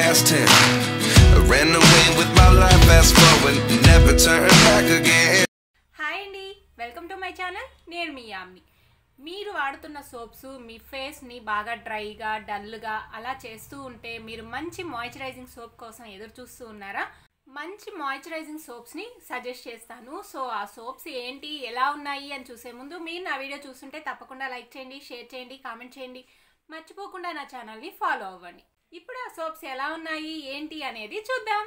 past tense. I ran away with my life, fast forward, never turn back again. Hi అండి, welcome to my channel. నేను మీ యామ్ని. మీరు వాడుతున్న soaps మీ ఫేస్ని బాగా డ్రైగా డల్గా అలా చేస్తూ ఉంటే మీరు మంచి మాయిశ్చరైజింగ్ సోప్ కోసం ఎదురు చూస్తూ ఉన్నారా? మంచి మాయిశ్చరైజింగ్ సోప్స్ని సజెస్ట్ చేస్తాను. సో ఆ సోప్స్ ఏంటి, ఎలా ఉన్నాయి అని చూసే ముందు మీరు నా వీడియో చూస్తుంటే తప్పకుండా లైక్ చేయండి, షేర్ చేయండి, కామెంట్ చేయండి. మర్చిపోకుండా నా ఛానల్ని ఫాలో అవ్వండి. ఇప్పుడు ఆ సోప్స్ ఎలా ఉన్నాయి ఏంటి అనేది చూద్దాం.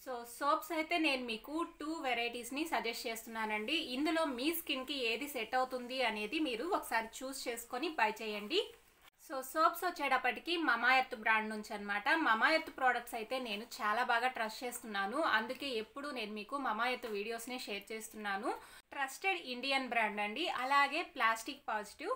సో సోప్స్ అయితే నేను మీకు 2 వెరైటీస్ని సజెస్ట్ చేస్తున్నానండి. ఇందులో మీ స్కిన్కి ఏది సెట్ అవుతుంది అనేది మీరు ఒకసారి చూస్ చేసుకొని బై చేయండి. సో సోప్స్ వచ్చేటప్పటికి మమాఎర్త్ బ్రాండ్ నుంచి అనమాట. మమాఎర్త్ ప్రోడక్ట్స్ అయితే నేను చాలా బాగా ట్రస్ట్ చేస్తున్నాను. అందుకే ఎప్పుడు నేను మీకు మమాఎర్త్ వీడియోస్నే షేర్ చేస్తున్నాను. ట్రస్టెడ్ ఇండియన్ బ్రాండ్ అండి, అలాగే ప్లాస్టిక్ పాజిటివ్.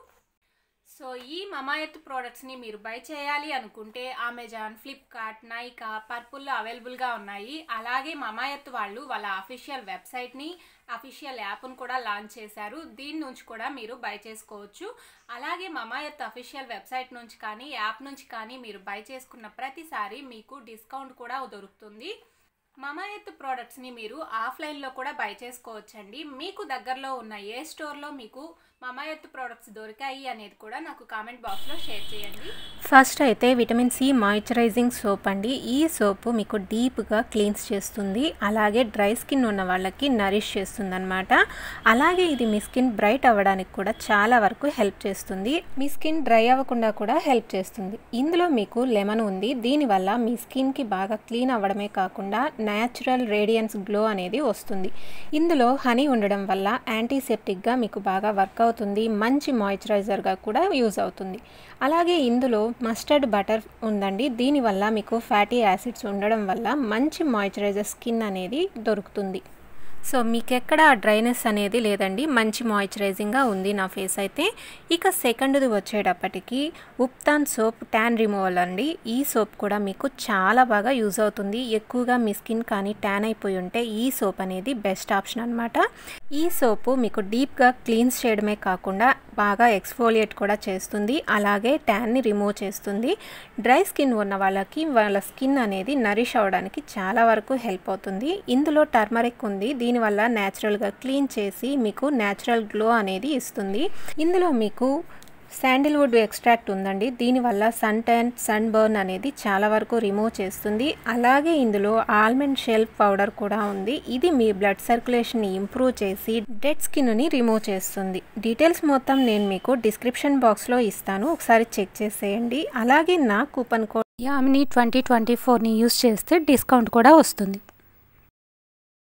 సో ఈ మమాఎర్త్ ప్రోడక్ట్స్ని మీరు బై చేయాలి అనుకుంటే అమెజాన్, ఫ్లిప్కార్ట్, నైకా, పర్పుల్లో అవైలబుల్గా ఉన్నాయి. అలాగే మమాఎర్త్ వాళ్ళు వాళ్ళ అఫీషియల్ వెబ్సైట్ని, అఫీషియల్ యాప్ను కూడా లాంచ్ చేశారు. దీని నుంచి కూడా మీరు బై చేసుకోవచ్చు. అలాగే మమాఎర్త్ అఫీషియల్ వెబ్సైట్ నుంచి కానీ యాప్ నుంచి కానీ మీరు బై చేసుకున్న ప్రతిసారి మీకు డిస్కౌంట్ కూడా దొరుకుతుంది. మమాఎర్త్ ప్రోడక్ట్స్ని మీరు ఆఫ్లైన్లో కూడా బై చేసుకోవచ్చండి. మీకు దగ్గరలో ఉన్న ఏ స్టోర్లో మీకు మమాఎర్త్ ప్రోడక్ట్స్ దొరికాయి అనేది కూడా నాకు కామెంట్ బాక్స్లో షేర్ చేయండి. ఫస్ట్ అయితే విటమిన్ సి మాయిశ్చరైజింగ్ సోప్ అండి. ఈ సోపు మీకు డీప్గా క్లీన్స్ చేస్తుంది, అలాగే డ్రై స్కిన్ ఉన్న వాళ్ళకి నరిష్ చేస్తుంది అనమాట. అలాగే ఇది మీ స్కిన్ బ్రైట్ అవ్వడానికి కూడా చాలా వరకు హెల్ప్ చేస్తుంది. మీ స్కిన్ డ్రై అవ్వకుండా కూడా హెల్ప్ చేస్తుంది. ఇందులో మీకు లెమన్ ఉంది. దీనివల్ల మీ స్కిన్కి బాగా క్లీన్ అవ్వడమే కాకుండా న్యాచురల్ రేడియన్స్ గ్లో అనేది వస్తుంది. ఇందులో హనీ ఉండడం వల్ల యాంటీసెప్టిక్గా మీకు బాగా వర్క్ అవుతుంది, మంచి మాయిశ్చరైజర్గా కూడా యూజ్ అవుతుంది. అలాగే ఇందులో మస్టర్డ్ బటర్ ఉందండి. దీనివల్ల మీకు ఫ్యాటీ యాసిడ్స్ ఉండడం వల్ల మంచి మాయిశ్చరైజర్ స్కిన్ అనేది దొరుకుతుంది. సో మీకు ఎక్కడ డ్రైనెస్ అనేది లేదండి, మంచి మాయిశ్చరైజింగ్గా ఉంది నా ఫేస్ అయితే. ఇక సెకండ్ది వచ్చేటప్పటికి ఉప్తాన్ సోప్ ట్యాన్ రిమూవల్ అండి. ఈ సోప్ కూడా మీకు చాలా బాగా యూజ్ అవుతుంది. ఎక్కువగా మీ స్కిన్ కానీ ట్యాన్ అయిపోయి ఉంటే ఈ సోప్ అనేది బెస్ట్ ఆప్షన్ అనమాట. ఈ సోపు మీకు డీప్గా క్లీన్స్ చేయడమే కాకుండా బాగా ఎక్స్ఫోలియేట్ కూడా చేస్తుంది, అలాగే ట్యాన్ని రిమూవ్ చేస్తుంది. డ్రై స్కిన్ ఉన్న వాళ్ళకి వాళ్ళ స్కిన్ అనేది నరిష్ అవ్వడానికి చాలా వరకు హెల్ప్ అవుతుంది. ఇందులో టర్మరిక్ ఉంది. దీనివల్ల న్యాచురల్గా క్లీన్ చేసి మీకు న్యాచురల్ గ్లో అనేది ఇస్తుంది. ఇందులో మీకు శాండిల్వుడ్ ఎక్స్ట్రాక్ట్ ఉందండి. దీనివల్ల సన్ ట్యాన్, సన్ బర్న్ అనేది చాలా వరకు రిమూవ్ చేస్తుంది. అలాగే ఇందులో ఆల్మండ్ షెల్ పౌడర్ కూడా ఉంది. ఇది మీ బ్లడ్ సర్క్యులేషన్ని ఇంప్రూవ్ చేసి డెడ్ స్కిన్ని రిమూవ్ చేస్తుంది. డీటెయిల్స్ మొత్తం నేను మీకు డిస్క్రిప్షన్ బాక్స్లో ఇస్తాను, ఒకసారి చెక్ చేసేయండి. అలాగే నా కూపన్ కోడ్ యామిని 2024ని యూస్ చేస్తే డిస్కౌంట్ కూడా వస్తుంది.